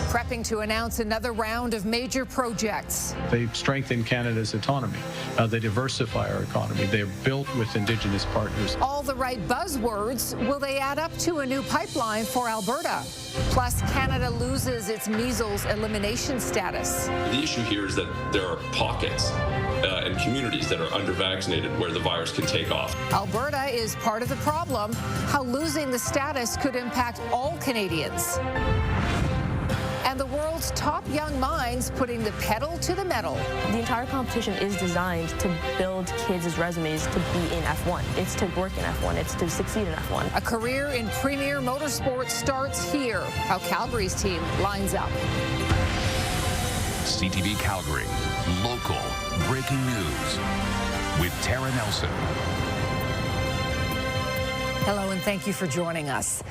prepping to announce another round of major projects. They strengthen Canada's autonomy. They diversify our economy. They're built with Indigenous partners. All the right buzzwords. Will they add up to a new pipeline for Alberta? Plus, Canada loses its measles elimination status. The issue here is that there are pockets and communities that are under-vaccinated where the virus can take off. Alberta is part of the problem. How losing the status could impact all Canadians. And the world's top young minds putting the pedal to the metal. The entire competition is designed to build kids' resumes to be in F1. It's to work in F1. It's to succeed in F1. A career in premier motorsports starts here. How Calgary's team lines up. CTV Calgary, local breaking news with Tara Nelson. Hello and thank you for joining us.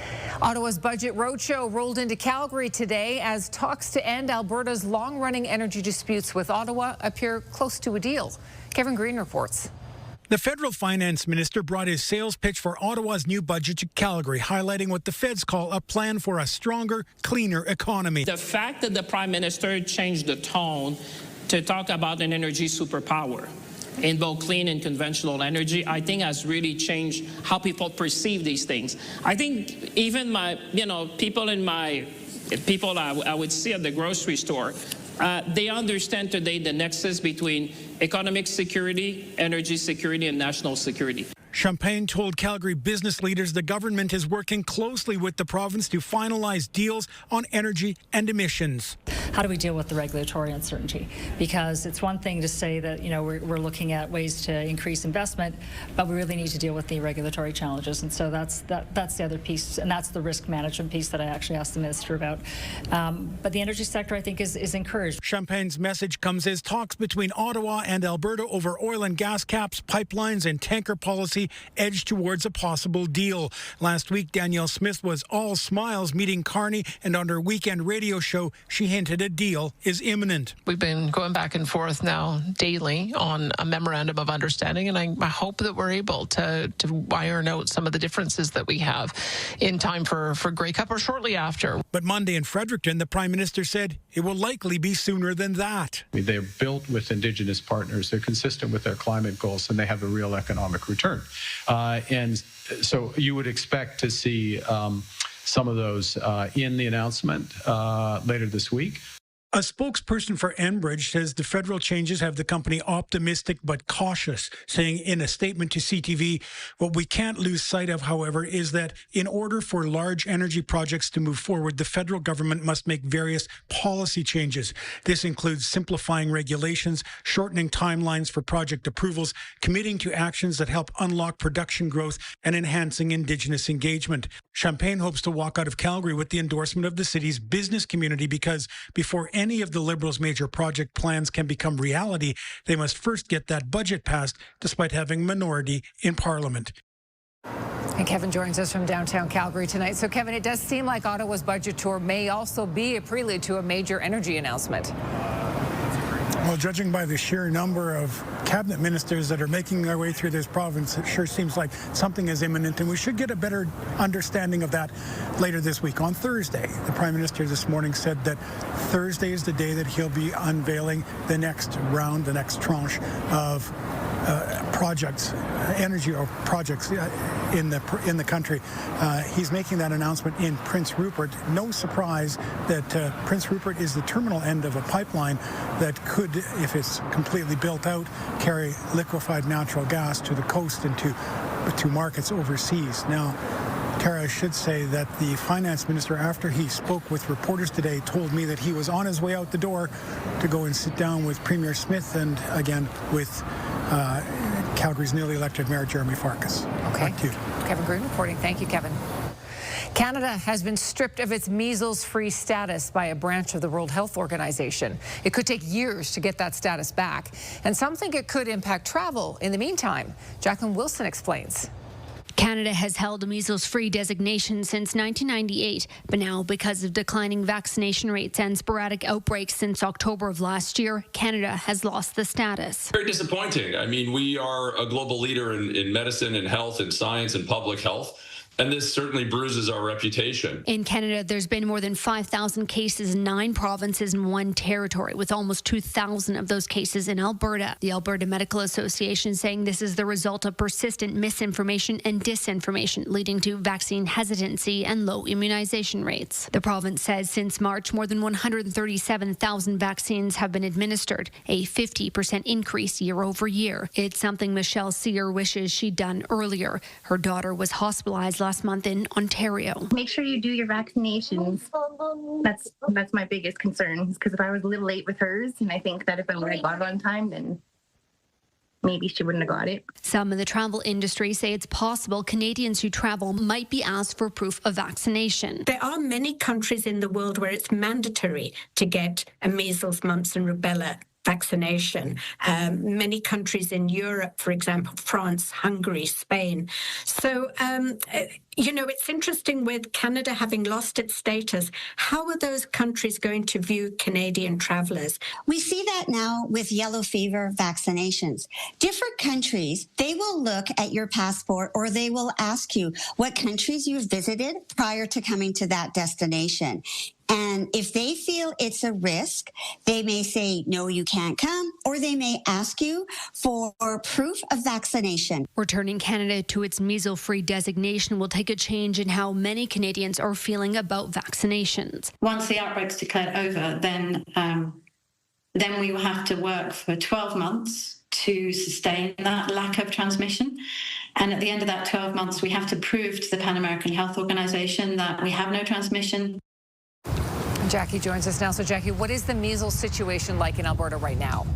Ottawa's Budget Roadshow rolled into Calgary today as talks to end Alberta's long-running energy disputes with Ottawa appear close to a deal. Kevin Green reports. The federal finance minister brought his sales pitch for Ottawa's new budget to Calgary, highlighting what the feds call a plan for a stronger, cleaner economy. The fact that the prime minister changed the tone to talk about an energy superpower in both clean and conventional energy, I think has really changed how people perceive these things. I think even people I would see at the grocery store, they understand today the nexus between economic security, energy security, and national security. Champagne told Calgary business leaders the government is working closely with the province to finalize deals on energy and emissions. How do we deal with the regulatory uncertainty? Because it's one thing to say that, we're looking at ways to increase investment, but we really need to deal with the regulatory challenges. And so that's the other piece, and that's the risk management piece that I actually asked the minister about. But the energy sector, I think, is encouraged. Champagne's message comes as talks between Ottawa and Alberta over oil and gas caps, pipelines, and tanker policy edge towards a possible deal. Last week, Danielle Smith was all smiles meeting Carney, and on her weekend radio show, she hinted a deal is imminent. We've been going back and forth now daily on a memorandum of understanding, and I hope that we're able to iron out some of the differences that we have in time for Grey Cup or shortly after. But Monday in Fredericton, the Prime Minister said it will likely be sooner than that. They're built with Indigenous partners. They're consistent with their climate goals, and they have a real economic return. And so you would expect to see some of those in the announcement later this week. A spokesperson for Enbridge says the federal changes have the company optimistic but cautious, saying in a statement to CTV, what we can't lose sight of, however, is that in order for large energy projects to move forward, the federal government must make various policy changes. This includes simplifying regulations, shortening timelines for project approvals, committing to actions that help unlock production growth, and enhancing Indigenous engagement. Champagne hopes to walk out of Calgary with the endorsement of the city's business community because before any of the Liberals' major project plans can become reality, they must first get that budget passed, despite having a minority in Parliament. And Kevin joins us from downtown Calgary tonight. So, Kevin, it does seem like Ottawa's budget tour may also be a prelude to a major energy announcement. Well, judging by the sheer number of cabinet ministers that are making their way through this province, it sure seems like something is imminent, and we should get a better understanding of that later this week. On Thursday, the Prime Minister this morning said that Thursday is the day that he'll be unveiling the next round, the next tranche of projects, energy or projects in the country. He's making that announcement in Prince Rupert. No surprise that Prince Rupert is the terminal end of a pipeline that could, if it's completely built out, carry liquefied natural gas to the coast and to markets overseas. Now, Tara, I should say that the finance minister, after he spoke with reporters today, told me that he was on his way out the door to go and sit down with Premier Smith and, again, with Calgary's newly elected Mayor Jeremy Farkas. Okay. Back to you. Kevin Green reporting. Thank you, Kevin. Canada has been stripped of its measles-free status by a branch of the World Health Organization. It could take years to get that status back, and some think it could impact travel in the meantime. Jacqueline Wilson explains. Canada has held a measles-free designation since 1998, but now, because of declining vaccination rates and sporadic outbreaks since October of last year, Canada has lost the status. Very disappointing. I mean, we are a global leader in medicine and health and science and public health. And this certainly bruises our reputation. In Canada, there's been more than 5,000 cases in 9 provinces and 1 territory, with almost 2,000 of those cases in Alberta. The Alberta Medical Association saying this is the result of persistent misinformation and disinformation, leading to vaccine hesitancy and low immunization rates. The province says since March, more than 137,000 vaccines have been administered, a 50% increase year over year. It's something Michelle Sear wishes she'd done earlier. Her daughter was hospitalized last month in Ontario. Make sure you do your vaccinations. That's my biggest concern, because if I was a little late with hers, and I think that if I would have got it on time, then maybe she wouldn't have got it. Some in the travel industry say it's possible Canadians who travel might be asked for proof of vaccination. There are many countries in the world where it's mandatory to get a measles, mumps and rubella vaccination. Many countries in Europe, for example, France, Hungary, Spain. So, it's interesting with Canada having lost its status. How are those countries going to view Canadian travellers? We see that now with yellow fever vaccinations. Different countries, they will look at your passport, or they will ask you what countries you've visited prior to coming to that destination. And if they feel it's a risk, they may say, no, you can't come, or they may ask you for proof of vaccination. Returning Canada to its measles-free designation will take a change in how many Canadians are feeling about vaccinations. Once the outbreak's declared over, then we will have to work for 12 months to sustain that lack of transmission. And at the end of that 12 months, we have to prove to the Pan American Health Organization that we have no transmission. Jackie joins us now. So, Jackie, what is the measles situation like in Alberta right now?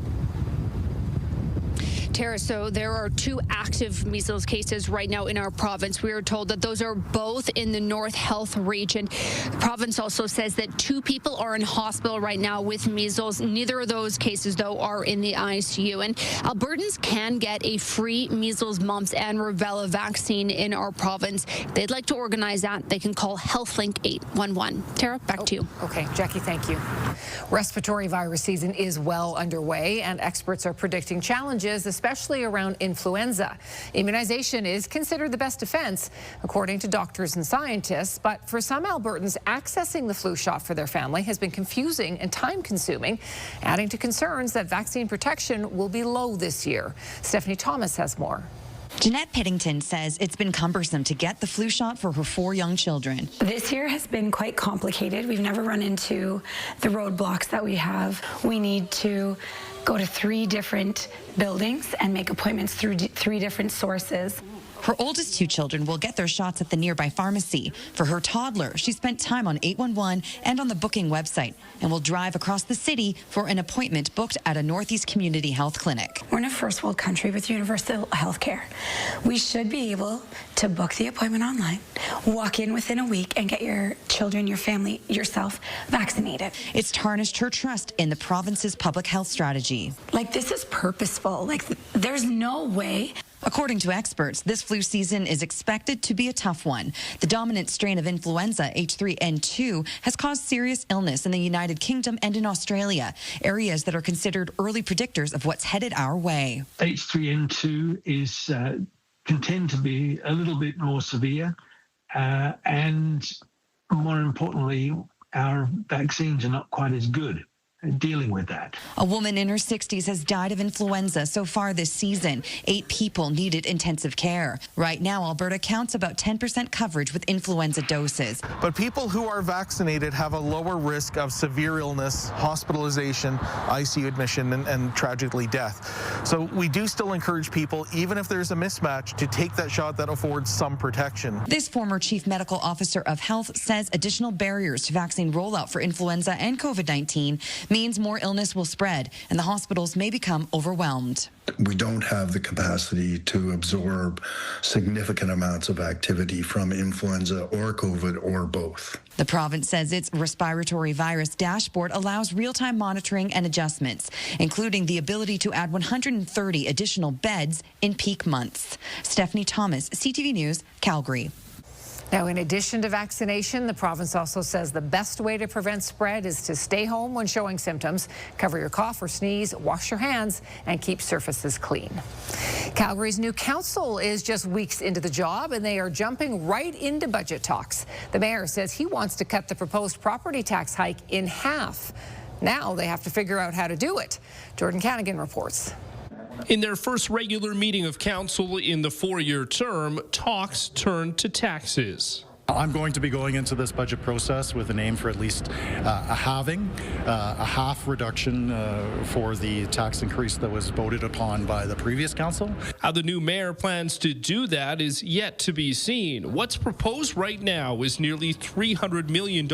Tara, so there are 2 active measles cases right now in our province. We are told that those are both in the North Health region. The province also says that 2 people are in hospital right now with measles. Neither of those cases, though, are in the ICU. And Albertans can get a free measles, mumps, and rubella vaccine in our province. If they'd like to organize that, they can call HealthLink 811. Tara, back to you. Okay, Jackie, thank you. Respiratory virus season is well underway, and experts are predicting challenges, especially around influenza. Immunization is considered the best defense, according to doctors and scientists. But for some Albertans, accessing the flu shot for their family has been confusing and time-consuming, adding to concerns that vaccine protection will be low this year. Stephanie Thomas has more. Jeanette Piddington says it's been cumbersome to get the flu shot for her 4 young children. This year has been quite complicated. We've never run into the roadblocks that we have. We need to go to 3 different buildings and make appointments through 3 different sources. Her oldest 2 children will get their shots at the nearby pharmacy. For her toddler, she spent time on 811 and on the booking website and will drive across the city for an appointment booked at a Northeast Community Health Clinic. We're in a first world country with universal health care. We should be able to book the appointment online, walk in within a week, and get your children, your family, yourself vaccinated. It's tarnished her trust in the province's public health strategy. This is purposeful. There's no way. According to experts, this flu season is expected to be a tough one. The dominant strain of influenza, H3N2, has caused serious illness in the United Kingdom and in Australia, areas that are considered early predictors of what's headed our way. H3N2 is can tend to be a little bit more severe, and more importantly, our vaccines are not quite as good dealing with that. A woman in her 60s has died of influenza so far this season. 8 people needed intensive care. Right now, Alberta counts about 10% coverage with influenza doses. But people who are vaccinated have a lower risk of severe illness, hospitalization, ICU admission, and tragically death. So we do still encourage people, even if there's a mismatch, to take that shot that affords some protection. This former chief medical officer of health says additional barriers to vaccine rollout for influenza and COVID-19 means more illness will spread and the hospitals may become overwhelmed. We don't have the capacity to absorb significant amounts of activity from influenza or COVID or both. The province says its respiratory virus dashboard allows real-time monitoring and adjustments, including the ability to add 130 additional beds in peak months. Stephanie Thomas, CTV News, Calgary. Now, in addition to vaccination, the province also says the best way to prevent spread is to stay home when showing symptoms, cover your cough or sneeze, wash your hands, and keep surfaces clean. Calgary's new council is just weeks into the job, and they are jumping right into budget talks. The mayor says he wants to cut the proposed property tax hike in half. Now they have to figure out how to do it. Jordan Canagan reports. In their first regular meeting of council in the 4-year term, talks turned to taxes. I'm going to be going into this budget process with an aim for at least a half reduction for the tax increase that was voted upon by the previous council. How the new mayor plans to do that is yet to be seen. What's proposed right now is nearly $300 million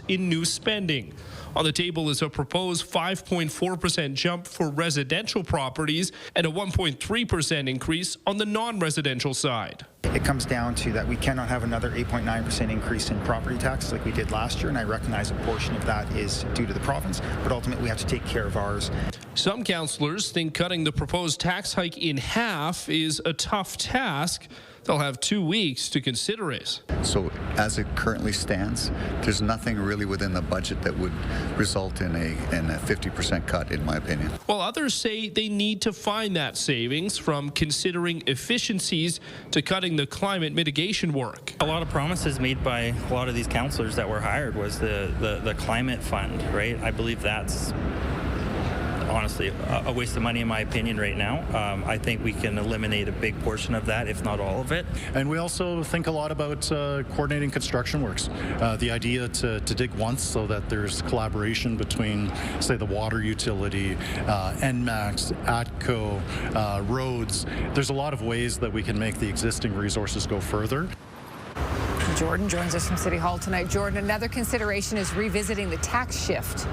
in new spending. On the table is a proposed 5.4% jump for residential properties and a 1.3% increase on the non-residential side. It comes down to that we cannot have another 8.9% increase in property tax like we did last year, and I recognize a portion of that is due to the province, but ultimately we have to take care of ours. Some councillors think cutting the proposed tax hike in half is a tough task. They'll have 2 weeks to consider it. So as it currently stands, there's nothing really within the budget that would result in a 50% cut, in my opinion. While others say they need to find that savings, from considering efficiencies to cutting the climate mitigation work. A lot of promises made by a lot of these councillors that were hired was the climate fund, right? I believe that's honestly a waste of money in my opinion right now. I think we can eliminate a big portion of that, if not all of it. And we also think a lot about coordinating construction works. The idea to dig once so that there's collaboration between, say, the water utility, NMAX, ATCO, roads. There's a lot of ways that we can make the existing resources go further. Jordan joins us from City Hall tonight. Jordan, another consideration is revisiting the tax shift.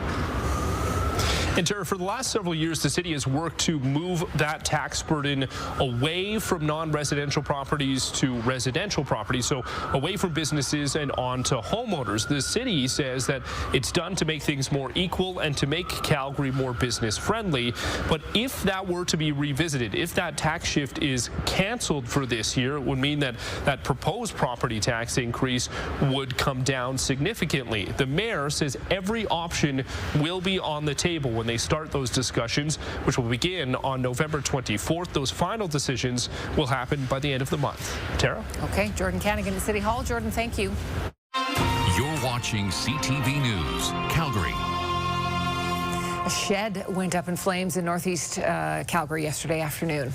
And Tara, for the last several years, the city has worked to move that tax burden away from non-residential properties to residential properties, so away from businesses and on to homeowners. The city says that it's done to make things more equal and to make Calgary more business friendly. But if that were to be revisited, if that tax shift is canceled for this year, it would mean that that proposed property tax increase would come down significantly. The mayor says every option will be on the table when they start those discussions, which will begin on November 24th. Those final decisions will happen by the end of the month. Tara? Okay, Jordan Canagan at City Hall. Jordan, thank you. You're watching CTV News Calgary. A shed went up in flames in northeast Calgary yesterday afternoon.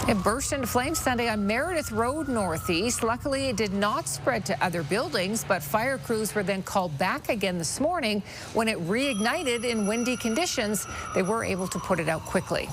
It burst into flames Sunday on Meredith Road Northeast. Luckily, it did not spread to other buildings, but fire crews were then called back again this morning. When it reignited in windy conditions, they were able to put it out quickly.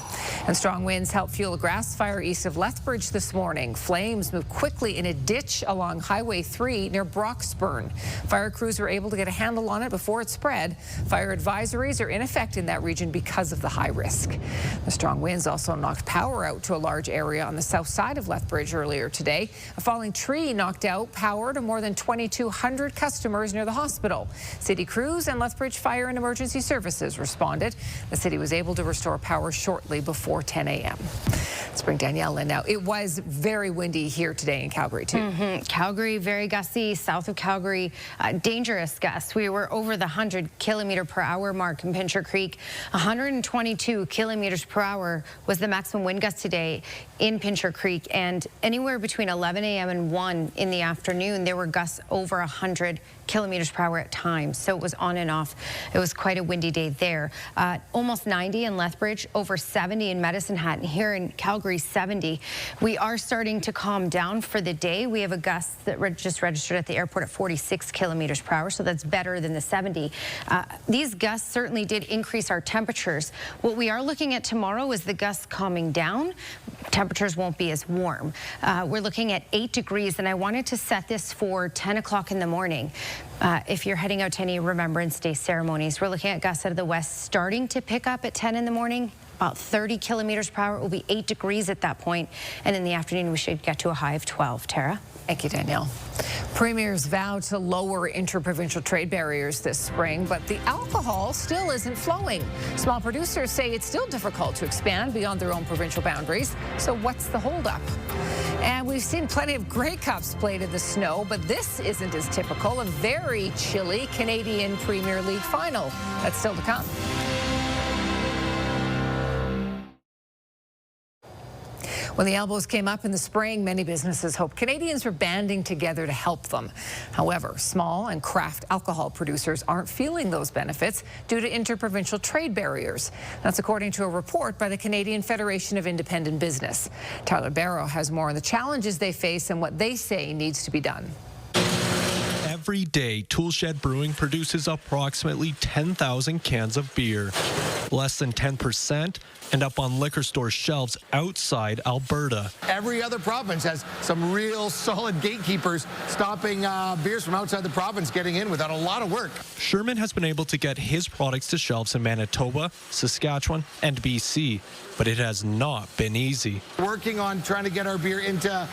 And strong winds helped fuel a grass fire east of Lethbridge this morning. Flames moved quickly in a ditch along Highway 3 near Broxburn. Fire crews were able to get a handle on it before it spread. Fire advisories are in effect in that region because of the high risk. The strong winds also knocked power out to a large area on the south side of Lethbridge earlier today. A falling tree knocked out power to more than 2,200 customers near the hospital. City crews and Lethbridge Fire and Emergency Services responded. The city was able to restore power shortly before 10 a.m. Let's bring Danielle in now. It was very windy here today in Calgary, too. Calgary, very gusty. South of Calgary, dangerous gusts. We were over the 100-kilometer-per-hour mark in Pincher Creek. 122 kilometers per hour was the maximum wind gust today in Pincher Creek, and anywhere between 11 a.m. and 1 in the afternoon, there were gusts over 100 kilometers per hour at times. So it was on and off. It was quite a windy day there. Almost 90 in Lethbridge, over 70 in Medicine Hat, and here in Calgary, 70. We are starting to calm down for the day. We have a gust that just registered at the airport at 46 kilometers per hour, so that's better than the 70. These gusts certainly did increase our temperatures. What we are looking at tomorrow is the gusts calming down. Temperatures won't be as warm. We're looking at 8 degrees, and I wanted to set this for 10 o'clock in the morning. If you're heading out to any Remembrance Day ceremonies, we're looking at gusts out of the west starting to pick up at 10 in the morning. about 30 kilometers per hour. It will be 8 degrees at that point, and in the afternoon we should get to a high of 12. Tara? Thank you, Danielle. Premiers vow to lower interprovincial trade barriers this spring, but the alcohol still isn't flowing. Small producers say it's still difficult to expand beyond their own provincial boundaries. So what's the holdup? And we've seen plenty of Grey Cups played in the snow, but this isn't as typical. A very chilly Canadian Premier League final. That's still to come. When the elbows came up in the spring, many businesses hoped Canadians were banding together to help them. However, small and craft alcohol producers aren't feeling those benefits due to interprovincial trade barriers. That's according to a report by the Canadian Federation of Independent Business. Tyler Barrow has more on the challenges they face and what they say needs to be done. Every day, Toolshed Brewing produces approximately 10,000 cans of beer. Less than 10% end up on liquor store shelves outside Alberta. Every other province has some real solid gatekeepers stopping beers from outside the province getting in without a lot of work. Sherman has been able to get his products to shelves in Manitoba, Saskatchewan, and BC, but it has not been easy. Working on trying to get our beer into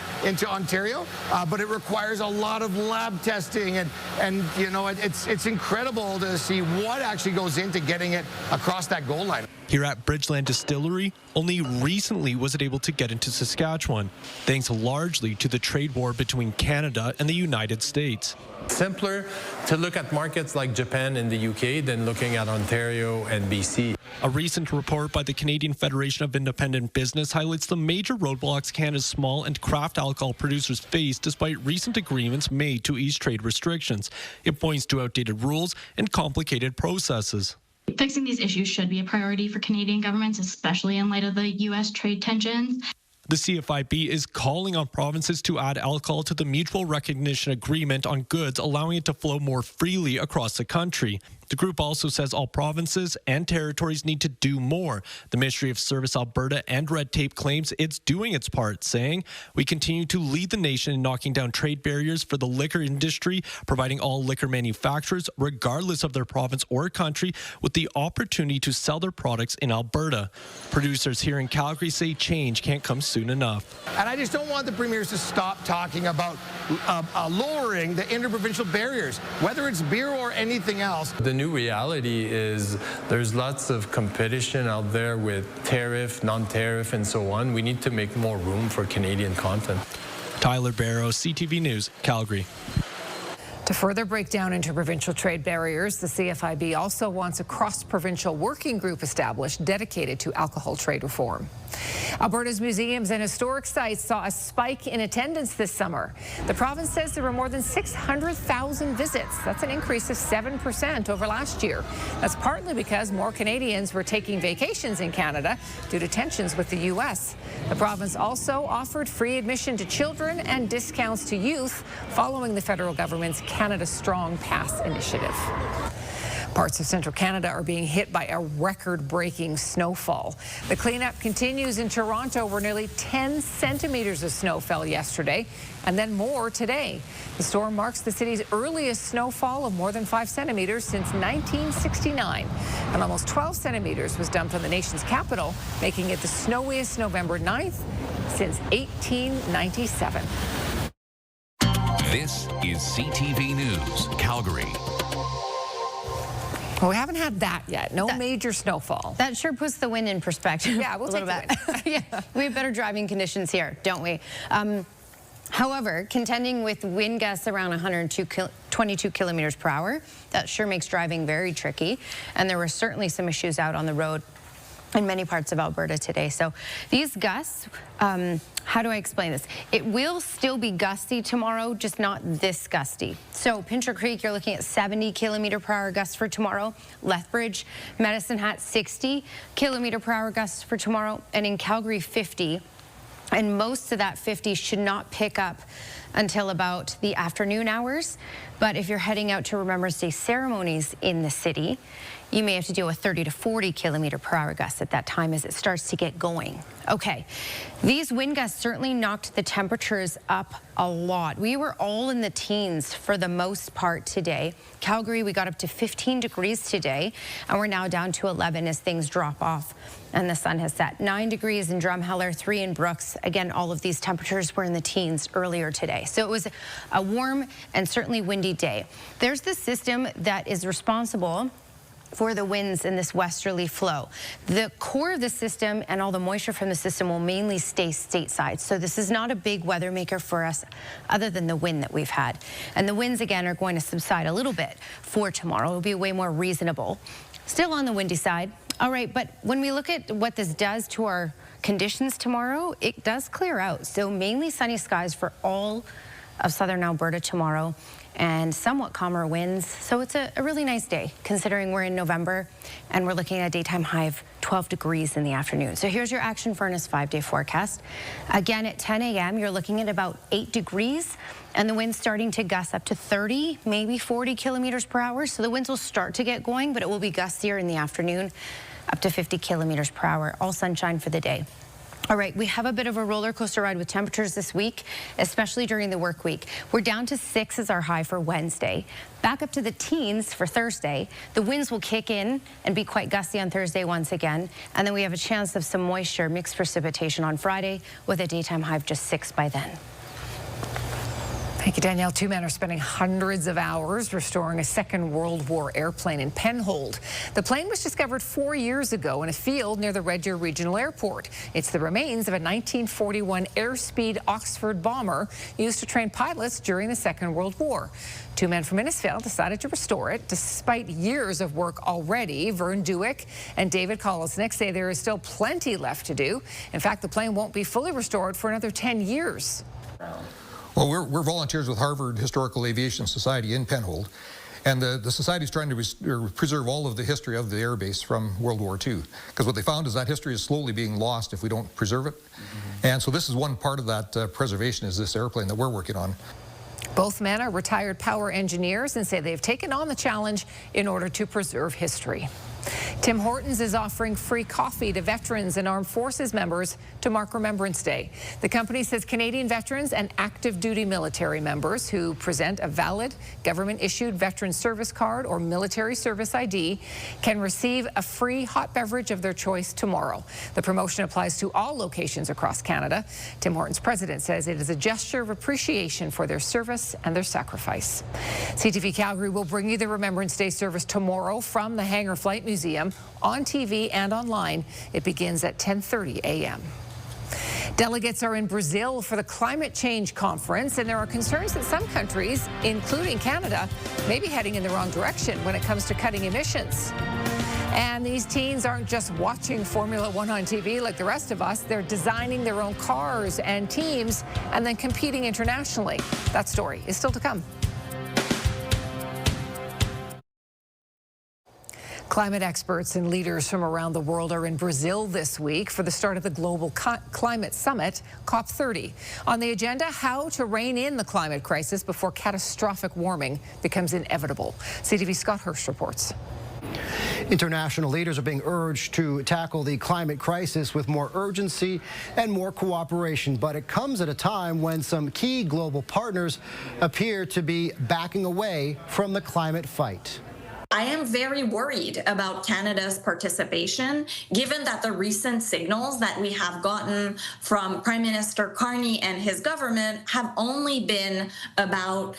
Ontario, but it requires a lot of lab testing, and you know, it's incredible to see what actually goes into getting it across that goal line. Here at Bridgeland Distillery, only recently was it able to get into Saskatchewan, thanks largely to the trade war between Canada and the United States. Simpler to look at markets like Japan and the UK than looking at Ontario and BC. A recent report by the Canadian Federation of Independent Business highlights the major roadblocks Canada's small and craft alcohol producers face despite recent agreements made to ease trade restrictions. It points to outdated rules and complicated processes. Fixing these issues should be a priority for Canadian governments, especially in light of the U.S. trade tensions. The CFIB is calling on provinces to add alcohol to the mutual recognition agreement on goods, allowing it to flow more freely across the country. The group also says all provinces and territories need to do more. The Ministry of Service Alberta and Red Tape claims it's doing its part, saying, "We continue to lead the nation in knocking down trade barriers for the liquor industry, providing all liquor manufacturers, regardless of their province or country, with the opportunity to sell their products in Alberta." Producers here in Calgary say change can't come soon enough. And I just don't want the premiers to stop talking about lowering the interprovincial barriers, whether it's beer or anything else. The new reality is there's lots of competition out there with tariff, non-tariff, and so on. We need to make more room for Canadian content. Tyler Barrow, CTV News, Calgary. To further break down interprovincial trade barriers, the CFIB also wants a cross-provincial working group established dedicated to alcohol trade reform. Alberta's museums and historic sites saw a spike in attendance this summer. The province says there were more than 600,000 visits. That's an increase of 7% over last year. That's partly because more Canadians were taking vacations in Canada due to tensions with the U.S. The province also offered free admission to children and discounts to youth following the federal government's Canada Strong Pass initiative. Parts of central Canada are being hit by a record-breaking snowfall. The cleanup continues in Toronto, where nearly 10 centimeters of snow fell yesterday, and then more today. The storm marks the city's earliest snowfall of more than 5 centimeters since 1969, and almost 12 centimeters was dumped on the nation's capital, making it the snowiest November 9th since 1897. This is CTV News, Calgary. Well, we haven't had that yet. No major snowfall. That sure puts the wind in perspective. Yeah, we'll take the wind. Yeah, we have better driving conditions here, don't we? However, contending with wind gusts around 122 kilometers per hour, that sure makes driving very tricky. And there were certainly some issues out on the road in many parts of Alberta today. So these gusts, how do I explain this? It will still be gusty tomorrow, just not this gusty. So Pincher Creek, you're looking at 70 kilometer per hour gusts for tomorrow. Lethbridge, Medicine Hat, 60 kilometer per hour gusts for tomorrow. And in Calgary, 50. And most of that 50 should not pick up until about the afternoon hours. But if you're heading out to Remembrance Day ceremonies in the city, you may have to deal with 30 to 40 kilometer per hour gusts at that time as it starts to get going. Okay, these wind gusts certainly knocked the temperatures up a lot. We were all in the teens for the most part today. Calgary, we got up to 15 degrees today, and we're now down to 11 as things drop off and the sun has set. 9 degrees in Drumheller, 3 in Brooks. Again, all of these temperatures were in the teens earlier today. So it was a warm and certainly windy day. There's the system that is responsible for the winds in this westerly flow. The core of the system and all the moisture from the system will mainly stay stateside. So this is not a big weather maker for us other than the wind that we've had. And the winds, again, are going to subside a little bit for tomorrow. It'll be way more reasonable. Still on the windy side. All right, but when we look at what this does to our conditions tomorrow, it does clear out. So mainly sunny skies for all of southern Alberta tomorrow, and somewhat calmer winds. So it's a really nice day considering we're in November and we're looking at a daytime high of 12 degrees in the afternoon. So here's your Action Furnace 5-day forecast. Again, at 10 a.m., you're looking at about 8 degrees and the wind's starting to gust up to 30, maybe 40 kilometers per hour. So the winds will start to get going, but it will be gustier in the afternoon, up to 50 kilometers per hour. All sunshine for the day. All right, we have a bit of a roller coaster ride with temperatures this week, especially during the work week. We're down to 6 as our high for Wednesday. Back up to the teens for Thursday. The winds will kick in and be quite gusty on Thursday once again. And then we have a chance of some moisture, mixed precipitation on Friday with a daytime high of just 6 by then. Thank you, Danielle. 2 men are spending hundreds of hours restoring a Second World War airplane in Penhold. The plane was discovered 4 years ago in a field near the Red Deer Regional Airport. It's the remains of a 1941 airspeed Oxford bomber used to train pilots during the Second World War. 2 men from Innisfail decided to restore it despite years of work already. Vern Dewick and David Kolesnik say there is still plenty left to do. In fact, the plane won't be fully restored for another 10 years. Well, we're volunteers with Harvard Historical Aviation Society in Penhold, and the society is trying to preserve all of the history of the airbase from World War II, because what they found is that history is slowly being lost if we don't preserve it. And so this is one part of that preservation, is this airplane that we're working on. Both men are retired power engineers and say they've taken on the challenge in order to preserve history. Tim Hortons is offering free coffee to veterans and armed forces members to mark Remembrance Day. The company says Canadian veterans and active duty military members who present a valid government-issued veteran service card or military service ID can receive a free hot beverage of their choice tomorrow. The promotion applies to all locations across Canada. Tim Hortons' president says it is a gesture of appreciation for their service and their sacrifice. CTV Calgary will bring you the Remembrance Day service tomorrow from the Hangar Flight Museum on TV and online. It begins at 10:30 a.m. Delegates are in Brazil for the climate change conference, and there are concerns that some countries, including Canada, may be heading in the wrong direction when it comes to cutting emissions. And these teens aren't just watching Formula One on TV like the rest of us. They're designing their own cars and teams and then competing internationally. That story is still to come. Climate experts and leaders from around the world are in Brazil this week for the start of the Global Climate Summit, COP30. On the agenda, how to rein in the climate crisis before catastrophic warming becomes inevitable. CTV's Scott Hirsch reports. International leaders are being urged to tackle the climate crisis with more urgency and more cooperation, but it comes at a time when some key global partners appear to be backing away from the climate fight. I am very worried about Canada's participation, given that the recent signals that we have gotten from Prime Minister Carney and his government have only been about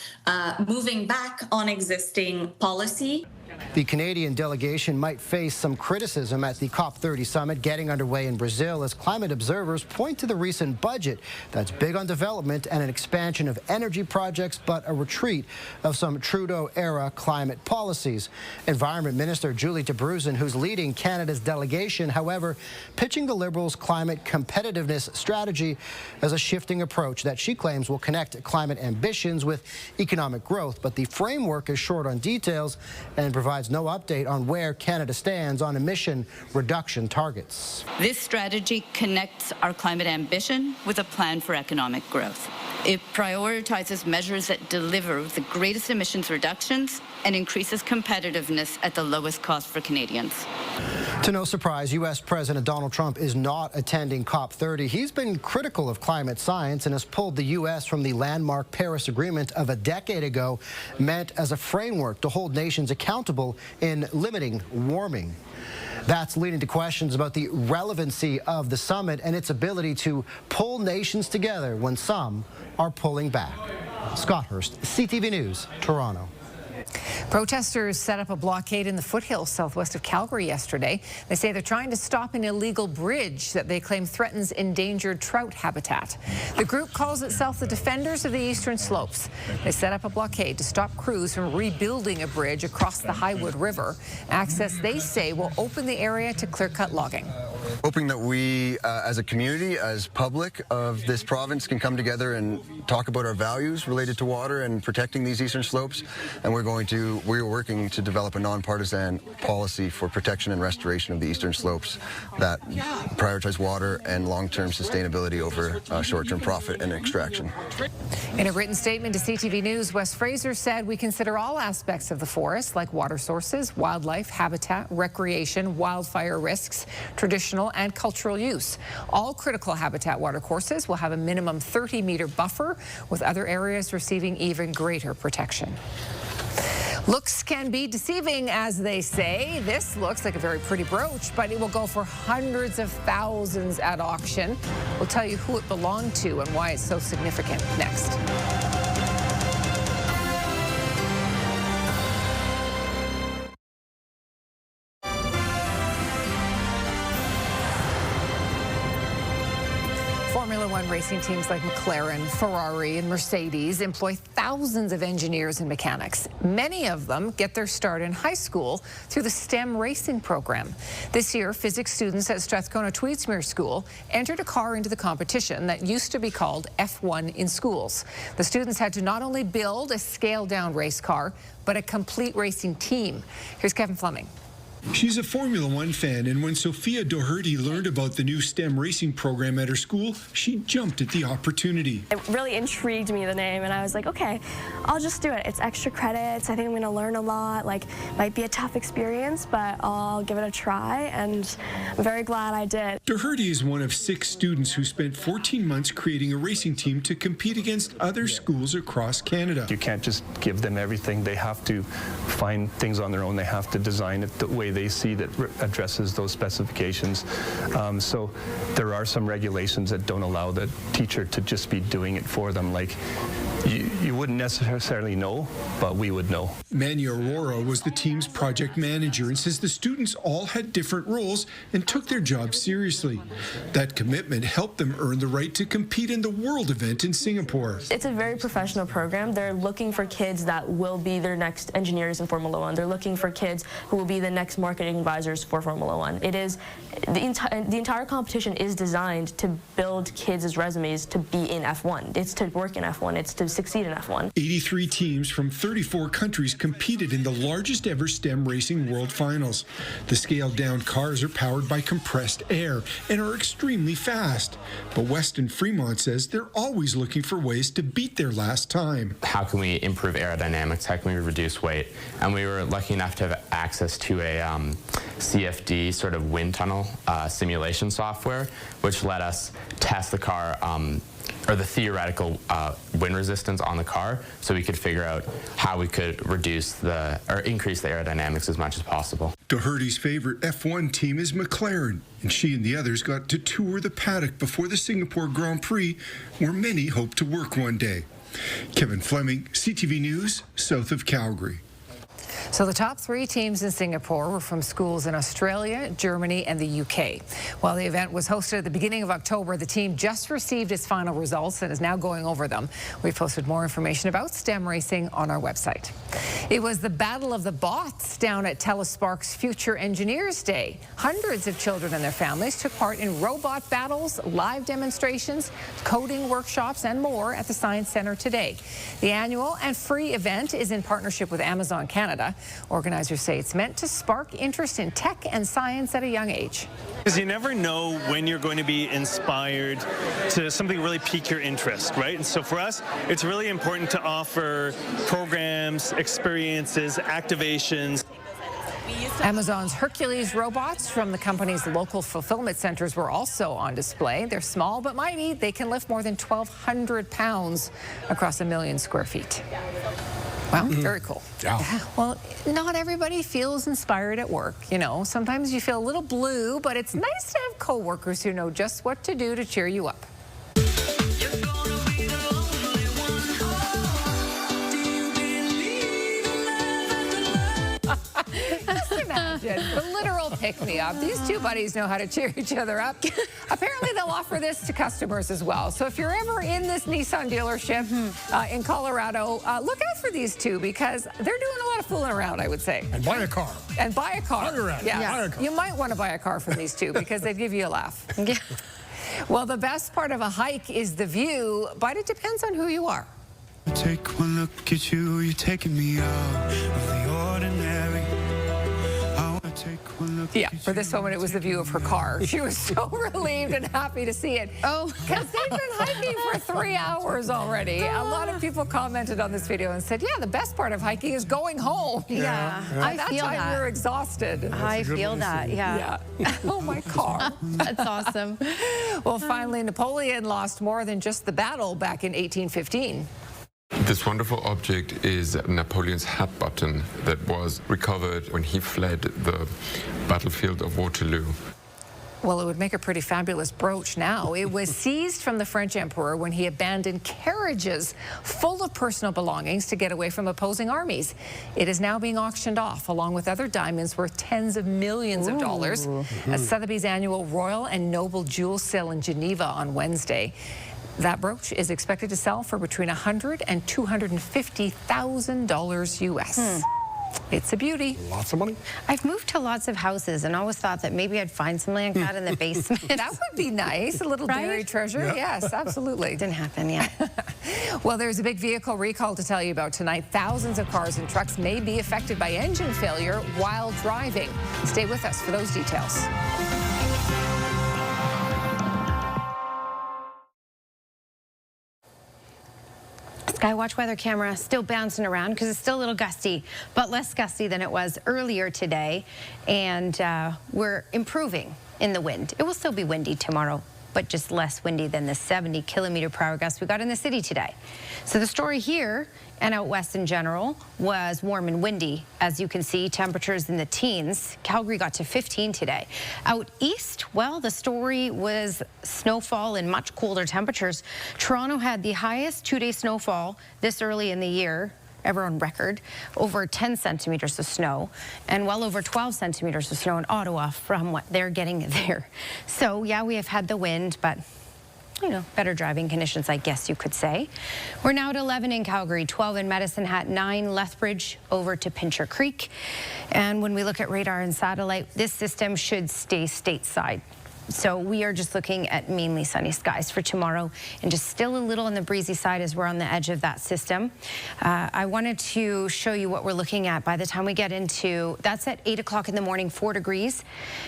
moving back on existing policy. The Canadian delegation might face some criticism at the COP30 summit getting underway in Brazil as climate observers point to the recent budget that's big on development and an expansion of energy projects, but a retreat of some Trudeau-era climate policies. Environment Minister Julie DeBruzen, who's leading Canada's delegation, however, pitching the Liberals' climate competitiveness strategy as a shifting approach that she claims will connect climate ambitions with economic growth. But the framework is short on details and provides no update on where Canada stands on emission reduction targets. This strategy connects our climate ambition with a plan for economic growth. It prioritizes measures that deliver the greatest emissions reductions and increases competitiveness at the lowest cost for Canadians. To no surprise, U.S. President Donald Trump is not attending COP30. He's been critical of climate science and has pulled the U.S. from the landmark Paris Agreement of a decade ago, meant as a framework to hold nations accountable in limiting warming. That's leading to questions about the relevancy of the summit and its ability to pull nations together when some are pulling back. Scott Hurst, CTV News, Toronto. Protesters set up a blockade in the foothills southwest of Calgary yesterday. They say they're trying to stop an illegal bridge that they claim threatens endangered trout habitat. The group calls itself the Defenders of the Eastern Slopes. They set up a blockade to stop crews from rebuilding a bridge across the Highwood River. Access, they say, will open the area to clear-cut logging. Hoping that we, as a community, as public of this province, can come together and talk about our values related to water and protecting these eastern slopes. And we're working to develop a nonpartisan policy for protection and restoration of the eastern slopes that prioritize water and long-term sustainability over short-term profit and extraction. In a written statement to CTV News, Wes Fraser said, "We consider all aspects of the forest, like water sources, wildlife, habitat, recreation, wildfire risks, traditional and cultural use. All critical habitat watercourses will have a minimum 30-meter buffer, with other areas receiving even greater protection." Looks can be deceiving, as they say. This looks like a very pretty brooch, but it will go for hundreds of thousands at auction. We'll tell you who it belonged to and why it's so significant next. Formula One racing teams like McLaren, Ferrari, and Mercedes employ thousands of engineers and mechanics. Many of them get their start in high school through the STEM racing program. This year, physics students at Strathcona Tweedsmuir School entered a car into the competition that used to be called F1 in schools. The students had to not only build a scaled-down race car, but a complete racing team. Here's Kevin Fleming. She's a Formula One fan, and when Sophia Doherty learned about the new STEM racing program at her school, she jumped at the opportunity. It really intrigued me, the name, and I was like, okay, I'll just do it. It's extra credits. I think I'm going to learn a lot. Like, might be a tough experience, but I'll give it a try, and I'm very glad I did. Doherty is one of 6 students who spent 14 months creating a racing team to compete against other schools across Canada. You can't just give them everything. They have to find things on their own. They have to design it the way they see that addresses those specifications. So there are some regulations that don't allow the teacher to just be doing it for them. Like, you wouldn't necessarily know, but we would know. Manny Aurora was the team's project manager and says the students all had different roles and took their job seriously. That commitment helped them earn the right to compete in the World event in Singapore. It's a very professional program. They're looking for kids that will be their next engineers in Formula One. They're looking for kids who will be the next marketing advisors for Formula One. It is the entire competition is designed to build kids' resumes to be in F1. It's to work in F1. It's to succeed in F1. 83 teams from 34 countries competed in the largest ever STEM racing world finals. The scaled-down cars are powered by compressed air and are extremely fast. But Weston Fremont says they're always looking for ways to beat their last time. How can we improve aerodynamics? How can we reduce weight? And we were lucky enough to have access to a CFD sort of wind tunnel simulation software, which let us test the car or the theoretical wind resistance on the car, so we could figure out how we could reduce or increase the aerodynamics as much as possible. Doherty's favorite F1 team is McLaren, and she and the others got to tour the paddock before the Singapore Grand Prix, where many hope to work one day. Kevin Fleming, CTV News, south of Calgary. So the top 3 teams in Singapore were from schools in Australia, Germany, and the UK. While the event was hosted at the beginning of October, the team just received its final results and is now going over them. We've posted more information about STEM racing on our website. It was the Battle of the Bots down at Telespark's Future Engineers Day. Hundreds of children and their families took part in robot battles, live demonstrations, coding workshops, and more at the Science Centre today. The annual and free event is in partnership with Amazon Canada. Organizers say it's meant to spark interest in tech and science at a young age. Because you never know when you're going to be inspired to something really pique your interest, right? And so for us, it's really important to offer programs, experiences, activations. Amazon's Hercules robots from the company's local fulfillment centers were also on display. They're small but mighty. They can lift more than 1,200 pounds across 1 million square feet. Wow, very cool. Yeah. Well, not everybody feels inspired at work, you know. Sometimes you feel a little blue, but it's nice to have coworkers who know just what to do to cheer you up. Just imagine the literal pick-me-up. These two buddies know how to cheer each other up. Apparently, they'll offer this to customers as well. So if you're ever in this Nissan dealership in Colorado, look out for these two because they're doing a lot of fooling around, I would say. And buy a car. And buy a car. Yeah. Buy a car. You might want to buy a car from these two because they'd give you a laugh. Well, the best part of a hike is the view, but it depends on who you are. Take one look at you, you're taking me out of the ordinary. Yeah, for this woman, it was the view of her car. She was so relieved and happy to see it. Oh, because they've been hiking for 3 hours already. A lot of people commented on this video and said, yeah, the best part of hiking is going home. Yeah. By that time, you're exhausted. I feel that, yeah. Oh, my car. That's awesome. Well, finally, Napoleon lost more than just the battle back in 1815. This wonderful object is Napoleon's hat button that was recovered when he fled the battlefield of Waterloo. Well, it would make a pretty fabulous brooch now. It was seized from the French emperor when he abandoned carriages full of personal belongings to get away from opposing armies. It is now being auctioned off, along with other diamonds worth tens of millions of dollars, at Sotheby's annual Royal and Noble Jewel Sale in Geneva on Wednesday. That brooch is expected to sell for between $100,000 and $250,000 US. It's a beauty. Lots of money. I've moved to lots of houses and always thought that maybe I'd find something like that in the basement. That would be nice. A little buried treasure. Yeah. Yes, absolutely. Didn't happen yet. Well, there's a big vehicle recall to tell you about tonight. Thousands of cars and trucks may be affected by engine failure while driving. Stay with us for those details. Skywatch weather camera still bouncing around because it's still a little gusty, but less gusty than it was earlier today. And we're improving in the wind. It will still be windy tomorrow, but just less windy than the 70-kilometer-per-hour gusts we got in the city today. So the story here and out west in general was warm and windy. As you can see, temperatures in the teens. Calgary got to 15 today. Out east, well, the story was snowfall and much colder temperatures. Toronto had the highest two-day snowfall this early in the year ever on record, over 10 centimeters of snow, and well over 12 centimeters of snow in Ottawa from what they're getting there. So yeah, we have had the wind, but you know, better driving conditions, I guess you could say. We're now at 11 in Calgary, 12 in Medicine Hat, 9 Lethbridge, over to Pincher Creek. And when we look at radar and satellite, this system should stay stateside. So we are just looking at mainly sunny skies for tomorrow and just still a little on the breezy side as we're on the edge of that system. I wanted to show you what we're looking at by the time we get into, that's at 8 o'clock in the morning, 4 degrees.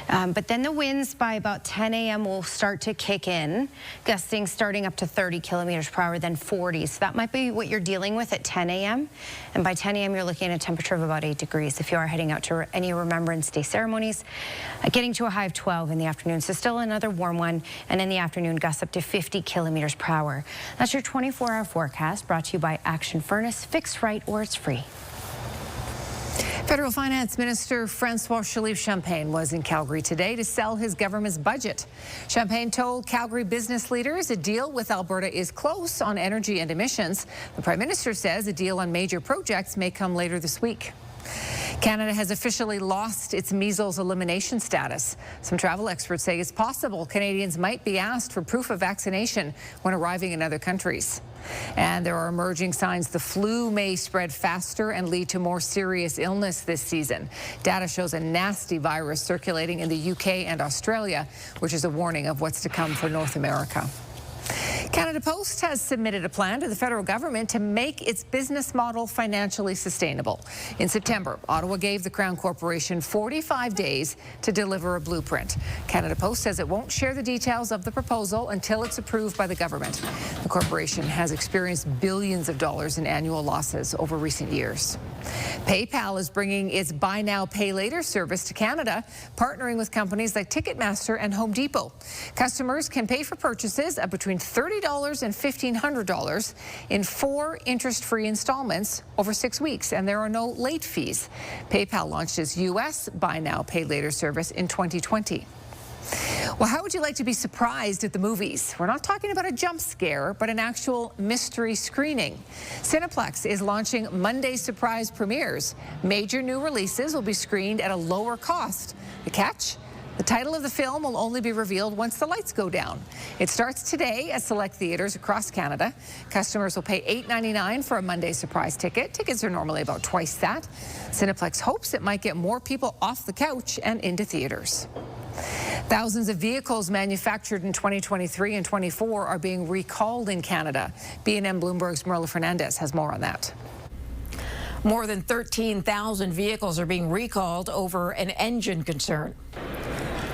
But then the winds by about 10 a.m. will start to kick in, gusting starting up to 30 kilometers per hour, then 40. So that might be what you're dealing with at 10 a.m. And by 10 a.m. you're looking at a temperature of about 8 degrees if you are heading out to any Remembrance Day ceremonies, getting to a high of 12 in the afternoon. So still another warm one, and in the afternoon gusts up to 50 kilometers per hour. That's your 24-hour forecast, brought to you by Action Furnace. Fix right or it's free. Federal Finance Minister Francois Champagne was in Calgary today to sell his government's budget. Champagne told Calgary business leaders a deal with Alberta is close on energy and emissions. The Prime Minister says a deal on major projects may come later this week. Canada has officially lost its measles elimination status. Some travel experts say it's possible Canadians might be asked for proof of vaccination when arriving in other countries. And there are emerging signs the flu may spread faster and lead to more serious illness this season. Data shows a nasty virus circulating in the UK and Australia, which is a warning of what's to come for North America. Canada Post has submitted a plan to the federal government to make its business model financially sustainable. In September, Ottawa gave the Crown Corporation 45 days to deliver a blueprint. Canada Post says it won't share the details of the proposal until it's approved by the government. The corporation has experienced billions of dollars in annual losses over recent years. PayPal is bringing its Buy Now, Pay Later service to Canada, partnering with companies like Ticketmaster and Home Depot. Customers can pay for purchases of between $30 and $1,500 in 4 interest-free installments over 6 weeks, and there are no late fees. PayPal launched its U.S. Buy Now, Pay Later service in 2020. Well, how would you like to be surprised at the movies? We're not talking about a jump scare, but an actual mystery screening. Cineplex is launching Monday surprise premieres. Major new releases will be screened at a lower cost. The catch? The title of the film will only be revealed once the lights go down. It starts today at select theaters across Canada. Customers will pay $8.99 for a Monday surprise ticket. Tickets are normally about twice that. Cineplex hopes it might get more people off the couch and into theaters. Thousands of vehicles manufactured in 2023 and 24 are being recalled in Canada. BNN Bloomberg's Marilla Fernandez has more on that. More than 13,000 vehicles are being recalled over an engine concern.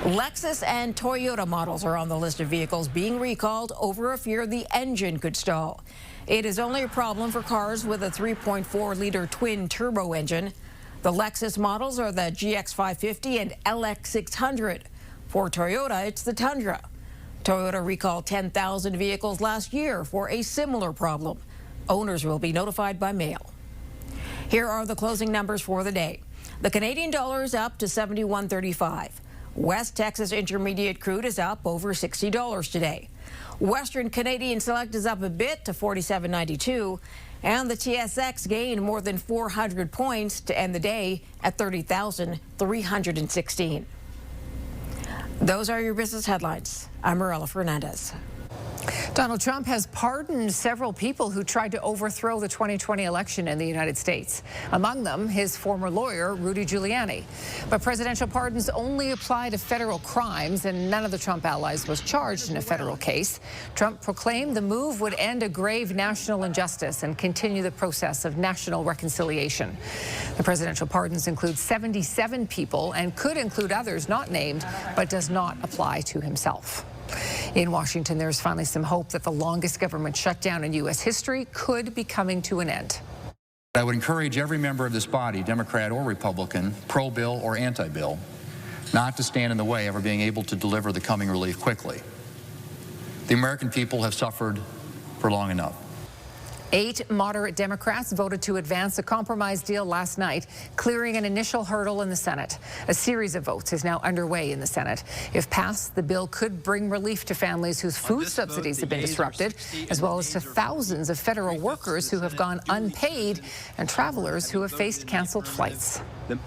Lexus and Toyota models are on the list of vehicles being recalled over a fear the engine could stall. It is only a problem for cars with a 3.4-liter twin-turbo engine. The Lexus models are the GX550 and LX600. For Toyota, it's the Tundra. Toyota recalled 10,000 vehicles last year for a similar problem. Owners will be notified by mail. Here are the closing numbers for the day. The Canadian dollar is up to $71.35. West Texas Intermediate crude is up over $60 today. Western Canadian Select is up a bit to $47.92. And the TSX gained more than 400 points to end the day at 30,316. Those are your business headlines. I'm Marilla Fernandez. Donald Trump has pardoned several people who tried to overthrow the 2020 election in the United States. Among them, his former lawyer, Rudy Giuliani. But presidential pardons only apply to federal crimes, and none of the Trump allies was charged in a federal case. Trump proclaimed the move would end a grave national injustice and continue the process of national reconciliation. The presidential pardons include 77 people and could include others not named, but does not apply to himself. In Washington, there's finally some hope that the longest government shutdown in U.S. history could be coming to an end. I would encourage every member of this body, Democrat or Republican, pro-bill or anti-bill, not to stand in the way of our being able to deliver the coming relief quickly. The American people have suffered for long enough. 8 moderate Democrats voted to advance a compromise deal last night, clearing an initial hurdle in the Senate. A series of votes is now underway in the Senate. If passed, the bill could bring relief to families whose food subsidies have been disrupted, as well as to thousands of federal workers who have gone unpaid and travelers who have faced canceled flights. The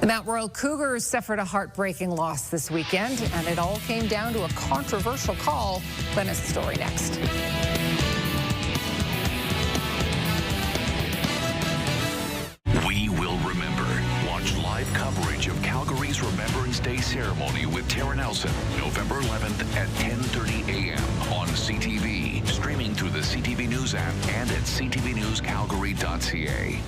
Mount Royal Cougars suffered a heartbreaking loss this weekend, and it all came down to a controversial call. Glenn has the story next. We will remember. Watch live coverage of Calgary's Remembrance Day ceremony with Tara Nelson, November 11th at 10:30 a.m. on CTV, streaming through the CTV News app and at ctvnewscalgary.ca.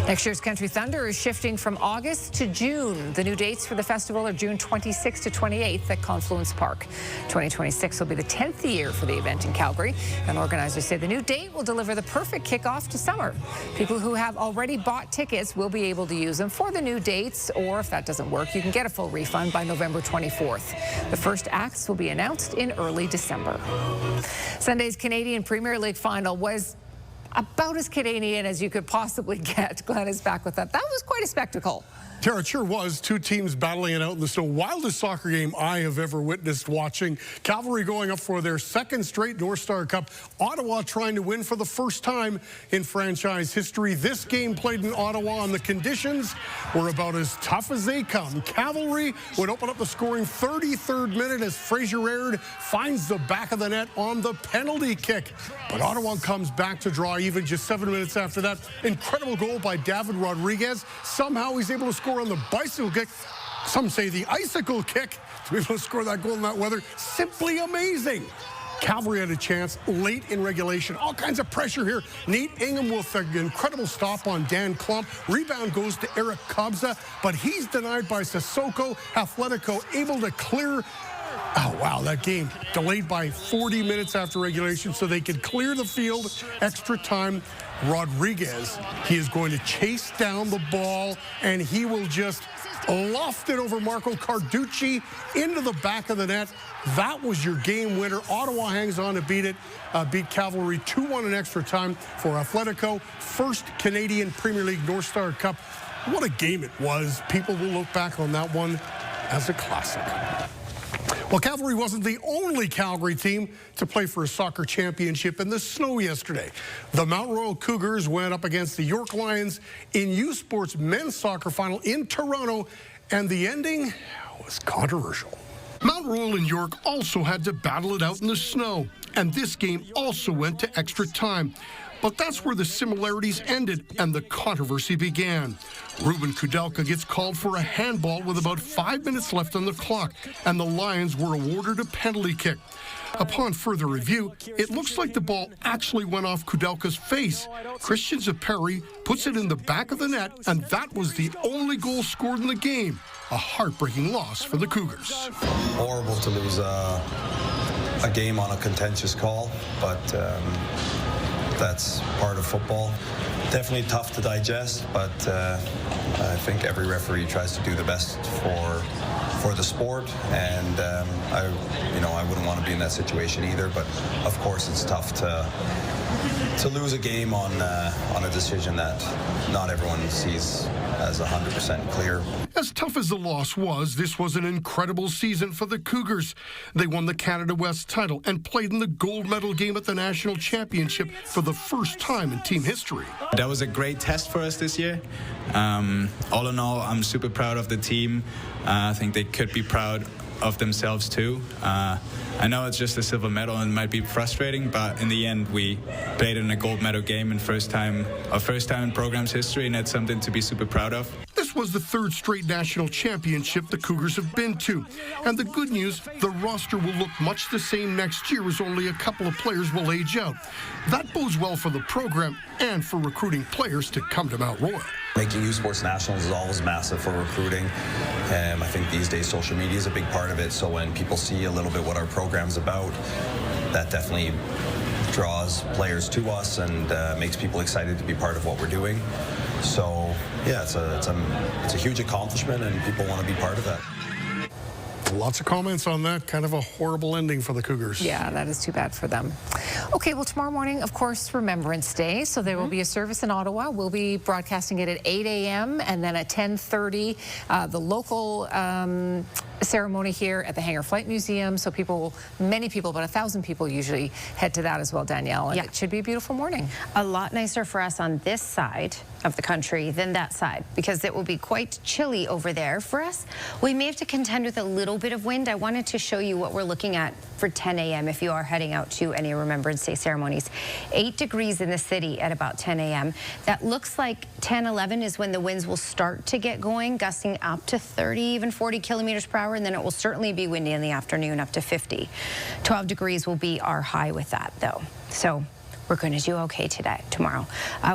Next year's Country Thunder is shifting from August to June. The new dates for the festival are June 26th to 28th at Confluence Park. 2026 will be the 10th year for the event in Calgary, and organizers say the new date will deliver the perfect kickoff to summer. People who have already bought tickets will be able to use them for the new dates, or if that doesn't work, you can get a full refund by November 24th. The first acts will be announced in early December. Sunday's Canadian Premier League final was about as Canadian as you could possibly get. Glenn is back with that. That was quite a spectacle. Tara, it sure was. 2 teams battling it out in the snow. Wildest soccer game I have ever witnessed watching. Cavalry going up for their 2nd straight North Star Cup. Ottawa trying to win for the first time in franchise history. This game played in Ottawa, and the conditions were about as tough as they come. Cavalry would open up the scoring 33rd minute as Fraser Aird finds the back of the net on the penalty kick. But Ottawa comes back to draw even just 7 minutes after that. Incredible goal by David Rodriguez. Somehow he's able to score on the bicycle kick. some say the icicle kick, to be able to score that goal in that weather, simply amazing. Cavalry had a chance late in regulation. All kinds of pressure here. Nate Ingham with an incredible stop on Dan Klump. Rebound goes to Eric Kabza, but he's denied by Sissoko. Athletico able to clear. Oh, wow, that game delayed by 40 minutes after regulation so they could clear the field. Extra time. Rodriguez, he is going to chase down the ball, and he will just loft it over Marco Carducci into the back of the net. That was your game winner. Ottawa hangs on to beat Cavalry 2-1 in extra time for Athletico. First Canadian Premier League North Star Cup. What a game it was. People will look back on that one as a classic. Well, Cavalry wasn't the only Calgary team to play for a soccer championship in the snow yesterday. The Mount Royal Cougars went up against the York Lions in U Sports men's soccer final in Toronto, and the ending was controversial. Mount Royal and York also had to battle it out in the snow, and this game also went to extra time. But that's where the similarities ended and the controversy began. Ruben Kudelka gets called for a handball with about 5 minutes left on the clock, and the Lions were awarded a penalty kick. Upon further review, it looks like the ball actually went off Kudelka's face. Christian Zaperi puts it in the back of the net, and that was the only goal scored in the game. A heartbreaking loss for the Cougars. Horrible to lose a game on a contentious call, but that's part of football. Definitely tough to digest, but I think every referee tries to do the best for the sport, and I wouldn't want to be in that situation either. But of course, it's tough to lose a game on a decision that not everyone sees as 100% clear. As tough as the loss was, this was an incredible season for the Cougars. They won the Canada West title and played in the gold medal game at the National Championship for the first time in team history. That was a great test for us this year. All in all, I'm super proud of the team. I think they could be proud of themselves too. I know it's just a silver medal and it might be frustrating, but in the end we played in a gold medal game and our first time in program's history, and that's something to be super proud of. This was the third straight national championship the Cougars have been to. And the good news, the roster will look much the same next year, as only a couple of players will age out. That bodes well for the program and for recruiting players to come to Mount Royal. Making U Sports Nationals is always massive for recruiting. I think these days social media is a big part of it, so when people see a little bit what our program's about, that definitely draws players to us and makes people excited to be part of what we're doing. So yeah, it's a huge accomplishment, and people want to be part of that. Lots of comments on that. Kind of a horrible ending for the Cougars. Yeah, that is too bad for them. Okay, well, tomorrow morning, of course, Remembrance Day. So there will be a service in Ottawa. We'll be broadcasting it at 8 a.m. and then at 10:30, the local ceremony here at the Hangar Flight Museum. So many people, about 1,000 people usually head to that as well, Danielle. And it should be a beautiful morning. A lot nicer for us on this side of the country than that side, because it will be quite chilly over there for us. We may have to contend with a little bit of wind. I wanted to show you what we're looking at for 10 a.m. if you are heading out to any Remembrance Day ceremonies. 8 degrees in the city at about 10 a.m. That looks like 10, 11 is when the winds will start to get going, gusting up to 30, even 40 kilometers per hour, and then it will certainly be windy in the afternoon, up to 50. 12 degrees will be our high with that, though. So we're going to do okay tomorrow.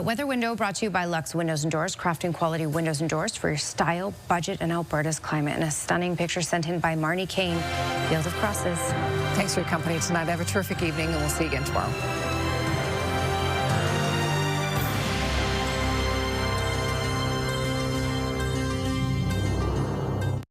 Weather window brought to you by Lux Windows and Doors, crafting quality windows and doors for your style, budget, and Alberta's climate. And a stunning picture sent in by Marnie Kane, Field of Crosses. Thanks for your company tonight. Have a terrific evening, and we'll see you again tomorrow.